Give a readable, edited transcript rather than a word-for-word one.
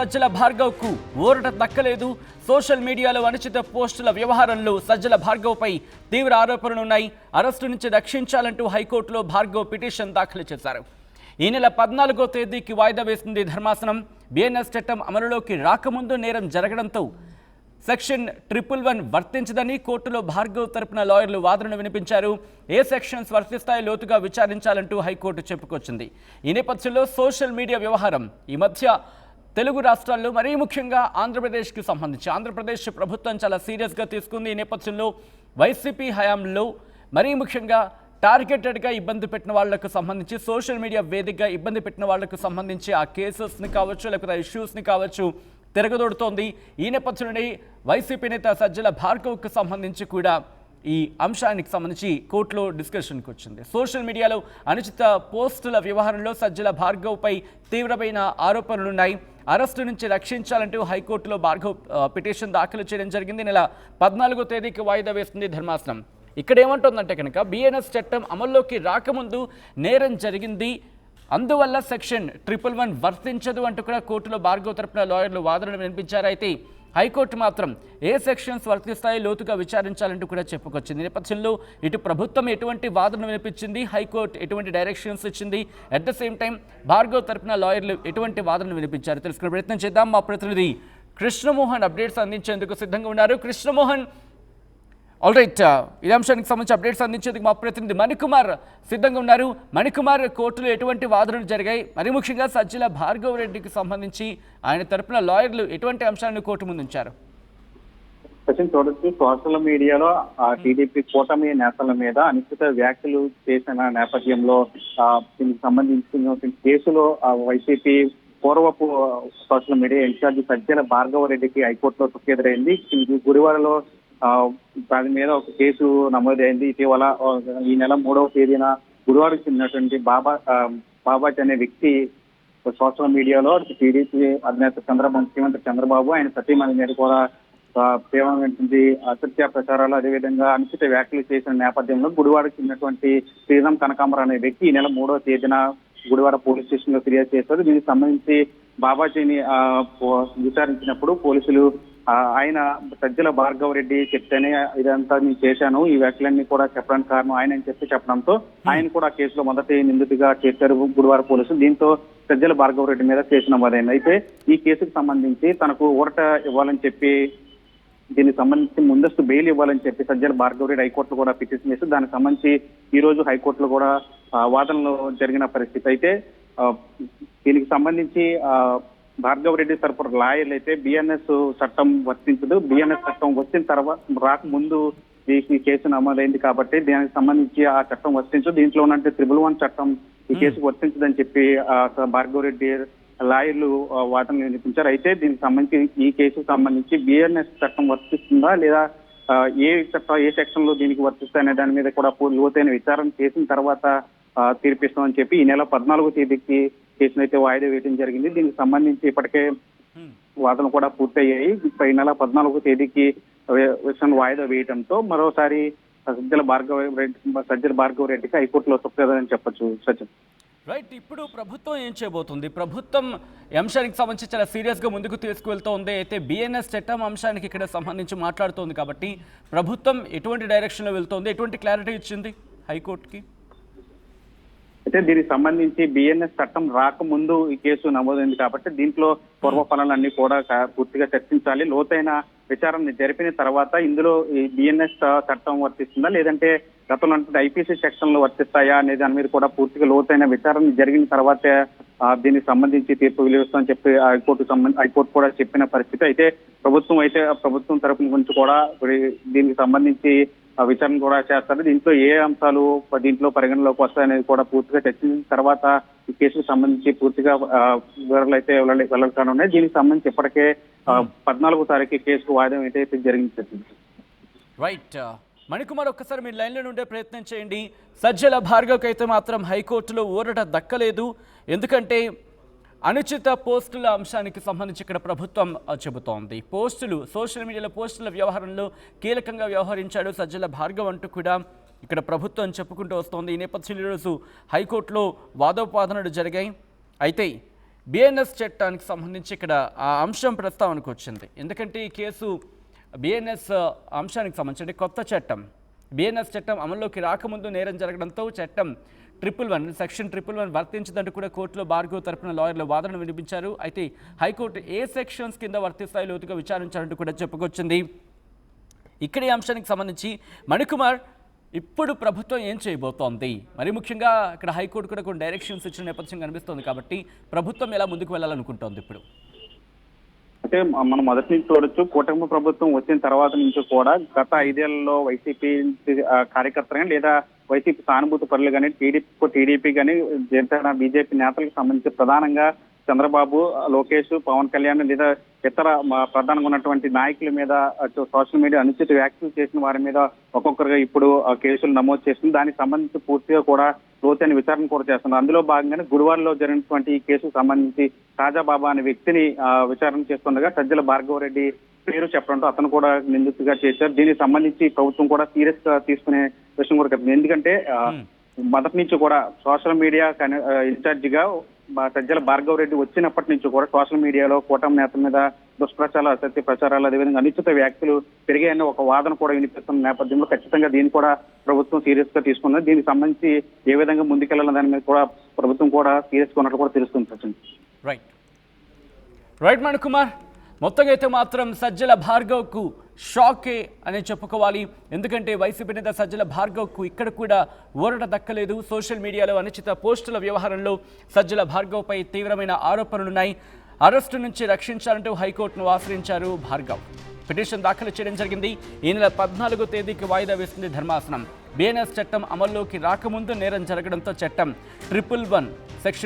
సజ్జల భార్గవ్కు ఊరట దక్కలేదు. సోషల్ మీడియాలో అనుచిత పోస్టుల వ్యవహారంలో సజ్జల భార్గవ్పై తీవ్ర ఆరోపణలున్నాయి. అరెస్టు నుంచి రక్షించాలంటూ హైకోర్టులో భార్గవ్ పిటిషన్ దాఖలు చేశారు. ఈ నెల 14వ తేదీకి వాయిదా వేసింది ధర్మాసనం. బిఎన్ఎస్ చట్టం అమలులోకి రాకముందు నేరం జరగడంతో సెక్షన్ 111 వర్తించదని కోర్టులో భార్గవ్ తరపున లాయర్లు వాదనలు వినిపించారు. ఏ సెక్షన్స్ వర్తిస్తాయో లోతుగా విచారించాలంటూ హైకోర్టు చెప్పుకొచ్చింది. ఈ నేపథ్యంలో సోషల్ మీడియా వ్యవహారం ఈ మధ్య తెలుగు రాష్ట్రాల్లో మరీ ముఖ్యంగా ఆంధ్రప్రదేశ్కి సంబంధించి ఆంధ్రప్రదేశ్ ప్రభుత్వం చాలా సీరియస్గా తీసుకుంది. ఈ నేపథ్యంలో వైసీపీ హయాంలో మరీ ముఖ్యంగా టార్గెటెడ్గా ఇబ్బంది పెట్టిన వాళ్లకు సంబంధించి సోషల్ మీడియా వేదికగా ఇబ్బంది పెట్టిన వాళ్లకు సంబంధించి ఆ కేసెస్ని కావచ్చు లేకపోతే ఇష్యూస్ని కావచ్చు తిరగదోడుతోంది. ఈ నేపథ్యంలోనే వైసీపీ నేత సజ్జల భార్గవ్కు సంబంధించి కూడా ఈ అంశానికి సంబంధించి కోర్టులో డిస్కషన్కి వచ్చింది. సోషల్ మీడియాలో అనుచిత పోస్టుల వ్యవహారంలో సజ్జల భార్గవ్పై తీవ్రమైన ఆరోపణలున్నాయి. అరెస్టు నుంచి రక్షించాలంటూ హైకోర్టులో భార్గవ్ పిటిషన్ దాఖలు చేయడం జరిగింది. నెల 14వ తేదీకి వాయిదా వేస్తుంది ధర్మాసనం. ఇక్కడ ఏమంటుందంటే కనుక బిఎన్ఎస్ చట్టం అమల్లోకి రాకముందు నేరం జరిగింది, అందువల్ల సెక్షన్ 111 వర్తించదు అంటూ కూడా కోర్టులో భార్గవ్ తరపున లాయర్లు వాదనలు వినిపించారు. అయితే హైకోర్టు మాత్రం ఏ సెక్షన్స్ వర్తిస్తాయో లోతుగా విచారించాలంటూ కూడా చెప్పుకొచ్చింది. నేపథ్యంలో ఇటు ప్రభుత్వం ఎటువంటి వాదన వినిపించింది, హైకోర్టు ఎటువంటి డైరెక్షన్స్ ఇచ్చింది, at the same time Bhargav తరపున లాయర్లు ఎటువంటి వాదనలు వినిపించారు తెలుసుకునే ప్రయత్నం చేద్దాం. మా ప్రతినిధి కృష్ణమోహన్ అప్డేట్స్ అందించేందుకు సిద్ధంగా ఉన్నారు. కృష్ణమోహన్, ఆల్ రైట్, ఈ అంశానికి సంబంధించి అప్డేట్స్ అందించేందుకు మా ప్రతినిధి మణికుమార్ సిద్ధంగా ఉన్నారు. మణికుమార్, కోర్టులో ఎటువంటి వాదనలు జరిగాయి, మరి ముఖ్యంగా సజ్జల భార్గవ్ రెడ్డికి సంబంధించి ఆయన తరపున లాయర్లు ఎటువంటి అంశాలను కోర్టు ముందు ఉంచారు? చూడొచ్చు, సోషల్ మీడియాలో టీడీపీ కూటమి నేతల మీద అనుచిత వ్యాఖ్యలు చేసిన నేపథ్యంలో దీనికి సంబంధించిన కేసులో వైసీపీ పూర్వపు social media in charge Sajjala Bhargav రెడ్డికి హైకోర్టులో తుక్కెదురైంది. గురువారంలో దాని మీద ఒక కేసు నమోదైంది. ఇటీవల ఈ నెల 3వ తేదీన గురువారం చెందినటువంటి బాబాజ్ అనే వ్యక్తి సోషల్ మీడియాలో టీడీపీ అధినేత ముఖ్యమంత్రి చంద్రబాబు ఆయన సతీమణి మీద కూడా తీవ్రమైనటువంటి అసత్య ప్రచారాలు అదేవిధంగా అనుచిత వ్యాఖ్యలు చేసిన నేపథ్యంలో గుడివాడకు చెందినటువంటి శ్రీరామ్ కనకాంబరం అనే వ్యక్తి ఈ నెల 3వ తేదీన గుడివాడ పోలీస్ స్టేషన్ లో ఫిర్యాదు చేశారు. దీనికి సంబంధించి బాబాజీని విచారించినప్పుడు పోలీసులు ఆయన సజ్జల భార్గవ్ రెడ్డి చెప్తేనే ఇదంతా నేను చేశాను, ఈ వ్యాఖ్యలన్నీ కూడా చెప్పడానికి కారణం ఆయన అని చెప్పడంతో ఆయన కూడా కేసులో మొదటి నిందితుడిగా చేశారు గుడివాడ పోలీసులు. దీంతో సజ్జల భార్గవ్ రెడ్డి మీద కేసు నమోదైంది. అయితే ఈ కేసుకు సంబంధించి తనకు ఊరట ఇవ్వాలని చెప్పి దీనికి సంబంధించి ముందస్తు బెయిల్ ఇవ్వాలని చెప్పి సజ్జల భార్గవ్ రెడ్డి హైకోర్టులో కూడా పిటిషన్ చేసి దానికి సంబంధించి ఈ రోజు హైకోర్టులో కూడా వాదనలు జరిగిన పరిస్థితి. అయితే దీనికి సంబంధించి భార్గవ్ రెడ్డి తరపున లాయర్లు అయితే బిఎన్ఎస్ చట్టం వర్తించదు, బిఎన్ఎస్ చట్టం వచ్చిన తర్వాత రాకముందు ఈ కేసు నమోదైంది కాబట్టి దీనికి సంబంధించి ఆ చట్టం వర్తించదు, దీంట్లో ఉన్నట్టు 111 చట్టం ఈ కేసుకు వర్తించదని చెప్పి భార్గవ్ రెడ్డి లాయర్లు వాదనలు వినిపించారు. అయితే దీనికి సంబంధించి ఈ కేసుకు సంబంధించి బిఎన్ఎస్ చట్టం వర్తిస్తుందా లేదా ఏ సెక్షన్ లో దీనికి వర్తిస్తాయనే దాని మీద కూడా లోతైన విచారణ చేసిన తర్వాత తీర్పిస్తామని చెప్పి ఈ నెల 14వ తేదీకి కేసును అయితే వాయిదా వేయడం జరిగింది. దీనికి సంబంధించి ఇప్పటికే వాదనలు కూడా పూర్తయ్యాయి. ఈ నెల 14వ తేదీకి విషయాన్ని వాయిదా వేయడంతో మరోసారి సజ్జల భార్గవ్ రెడ్డికి హైకోర్టులో తప్పదని చెప్పొచ్చు. సచిన్, రైట్, ఇప్పుడు ప్రభుత్వం ఏం చేయబోతుంది? ప్రభుత్వం అంశానికి సంబంధించి చాలా సీరియస్గా ముందుకు తీసుకువెళ్తోంది. అయితే బిఎన్ఎస్ చట్టం అంశానికి ఇక్కడ సంబంధించి మాట్లాడుతోంది కాబట్టి ప్రభుత్వం ఎటువంటి డైరెక్షన్లో వెళ్తోంది, ఎటువంటి క్లారిటీ ఇచ్చింది హైకోర్టుకి? అయితే దీనికి సంబంధించి బిఎన్ఎస్ చట్టం రాకముందు ఈ కేసు నమోదైంది కాబట్టి దీంట్లో పూర్వఫలాలన్నీ కూడా పూర్తిగా చర్చించాలి. లోతైన విచారణ జరిపిన తర్వాత ఇందులో ఈ బిఎన్ఎస్ చట్టం వర్తిస్తుందా లేదంటే గతంలో ఐపీసీ సెక్షన్ లో వర్తిస్తాయా అనే దాని మీద కూడా పూర్తిగా లోతైన విచారణ జరిగిన తర్వాతే దీనికి సంబంధించి తీర్పు వెలువస్తామని చెప్పి హైకోర్టు కూడా చెప్పిన పరిస్థితి. అయితే ప్రభుత్వం తరపున గురించి కూడా దీనికి సంబంధించి విచారణ కూడా చేస్తారు. దీంట్లో ఏ అంశాలు దీంట్లో పరిగణలోకి వస్తాయనేది కూడా పూర్తిగా చర్చించిన తర్వాత ఈ కేసుకు సంబంధించి పూర్తిగా వివరాలు అయితే వెల్లడికానున్నాయి. దీనికి సంబంధించి ఇప్పటికే 14వ తారీఖు కేసుకు వాయిదా అయితే జరిగింది. రైట్, మణికుమార్, ఒక్కసారి మీరు లైన్లో ఉండే ప్రయత్నం చేయండి. సజ్జల భార్గవ్కి అయితే మాత్రం హైకోర్టులో ఊరట దక్కలేదు, ఎందుకంటే అనుచిత పోస్టుల అంశానికి సంబంధించి ఇక్కడ ప్రభుత్వం చెబుతోంది. సోషల్ మీడియాలో పోస్టుల వ్యవహారంలో కీలకంగా వ్యవహరించాడు సజ్జల భార్గవ్ అంటూ కూడా ఇక్కడ ప్రభుత్వం చెప్పుకుంటూ వస్తోంది. ఈ నేపథ్యంలో ఈరోజు హైకోర్టులో వాదోపవాదనలు జరిగాయి. అయితే బిఎన్ఎస్ చట్టానికి సంబంధించి ఇక్కడ ఆ అంశం ప్రస్తావనకు వచ్చింది. ఎందుకంటే ఈ కేసు బిఎన్ఎస్ అంశానికి సంబంధించి కొత్త చట్టం, బిఎన్ఎస్ చట్టం అమల్లోకి రాకముందు నేరం జరగడంతో చట్టం 111 సెక్షన్ 111 వర్తించదంటూ కూడా కోర్టులో భార్గవ్ తరపున లాయర్లు వాదన వినిపించారు. అయితే హైకోర్టు ఏ సెక్షన్స్ కింద వర్తిస్తాయి లోతుగా విచారించాలంటూ కూడా చెప్పుకొచ్చింది. ఇక్కడ ఈ అంశానికి సంబంధించి మణికుమార్ ఇప్పుడు ప్రభుత్వం ఏం చేయబోతోంది, మరి ముఖ్యంగా ఇక్కడ హైకోర్టు కూడా కొన్ని డైరెక్షన్స్ ఇచ్చిన నేపథ్యం కనిపిస్తోంది. కాబట్టి ప్రభుత్వం ఎలా ముందుకు వెళ్ళాలనుకుంటోంది ఇప్పుడు? అంటే మనం మొదటి నుంచి చూడొచ్చు, కూటమి ప్రభుత్వం వచ్చిన తర్వాత నుంచి కూడా గత 5 ఏళ్లలో వైసీపీ కార్యకర్తలు కానీ లేదా వైసీపీ సానుభూతి పరులు కానీ టీడీపీ కానీ జనసేన బీజేపీ నేతలకు సంబంధించి ప్రధానంగా చంద్రబాబు, లోకేష్, పవన్ కళ్యాణ్ లేదా ఇతర ప్రధానంగా ఉన్నటువంటి నాయకుల మీద సోషల్ మీడియా అనుచిత వ్యాఖ్యలు చేసిన వారి మీద ఒక్కొక్కరుగా ఇప్పుడు కేసులు నమోదు చేస్తుంది. దానికి సంబంధించి పూర్తిగా కూడా లోతైన విచారణ కూడా చేస్తున్నారు. అందులో భాగంగానే గురువారంలో జరిగినటువంటి ఈ కేసుకు సంబంధించి తాజాబాబా అనే వ్యక్తిని విచారణ చేస్తుండగా సజ్జల భార్గవ రెడ్డి పేరు చెప్పడంతో అతను కూడా నిందితుడిగా చేశారు. దీనికి సంబంధించి ప్రభుత్వం కూడా సీరియస్ గా తీసుకునే విషయం కూడా చెప్తుంది. ఎందుకంటే మొదటి నుంచి కూడా సోషల్ మీడియా ఇన్ఛార్జ్ గా సజ్జల భార్గవ రెడ్డి వచ్చినప్పటి నుంచి కూడా సోషల్ మీడియాలో కూటమి నేతల మీద దుష్ప్రచారాలు, అసత్య ప్రచారాలు, అదేవిధంగా అనుచిత వ్యాఖ్యలు పెరిగాయన్న ఒక వాదన కూడా వినిపిస్తున్న నేపథ్యంలో ఖచ్చితంగా దీన్ని కూడా ప్రభుత్వం సీరియస్ గా తీసుకున్నది. దీనికి సంబంధించి ఏ విధంగా ముందుకెళ్లాలని దాని మీద కూడా ప్రభుత్వం కూడా సీరియస్ గా ఉన్నట్లు కూడా తెలుస్తుంది. రైట్ మణికుమార్, మొత్తంగా అయితే మాత్రం సజ్జల భార్గవ్కు షాకే అని చెప్పుకోవాలి. ఎందుకంటే వైసీపీ నేత సజ్జల భార్గవ్కు ఇక్కడ కూడా ఊరట దక్కలేదు. సోషల్ మీడియాలో అనుచిత పోస్టుల వ్యవహారంలో సజ్జల భార్గవ్పై తీవ్రమైన ఆరోపణలున్నాయి. అరెస్టు నుంచి రక్షించాలంటూ హైకోర్టును ఆశ్రయించారు భార్గవ్. పిటిషన్ దాఖలు చేయడం జరిగింది. ఈ నెల 14వ తేదీకి వాయిదా వేసింది ధర్మాసనం. బిఎన్ఎస్ చట్టం అమల్లోకి రాకముందు నేరం జరగడంతో చట్టం 111 సెక్షన్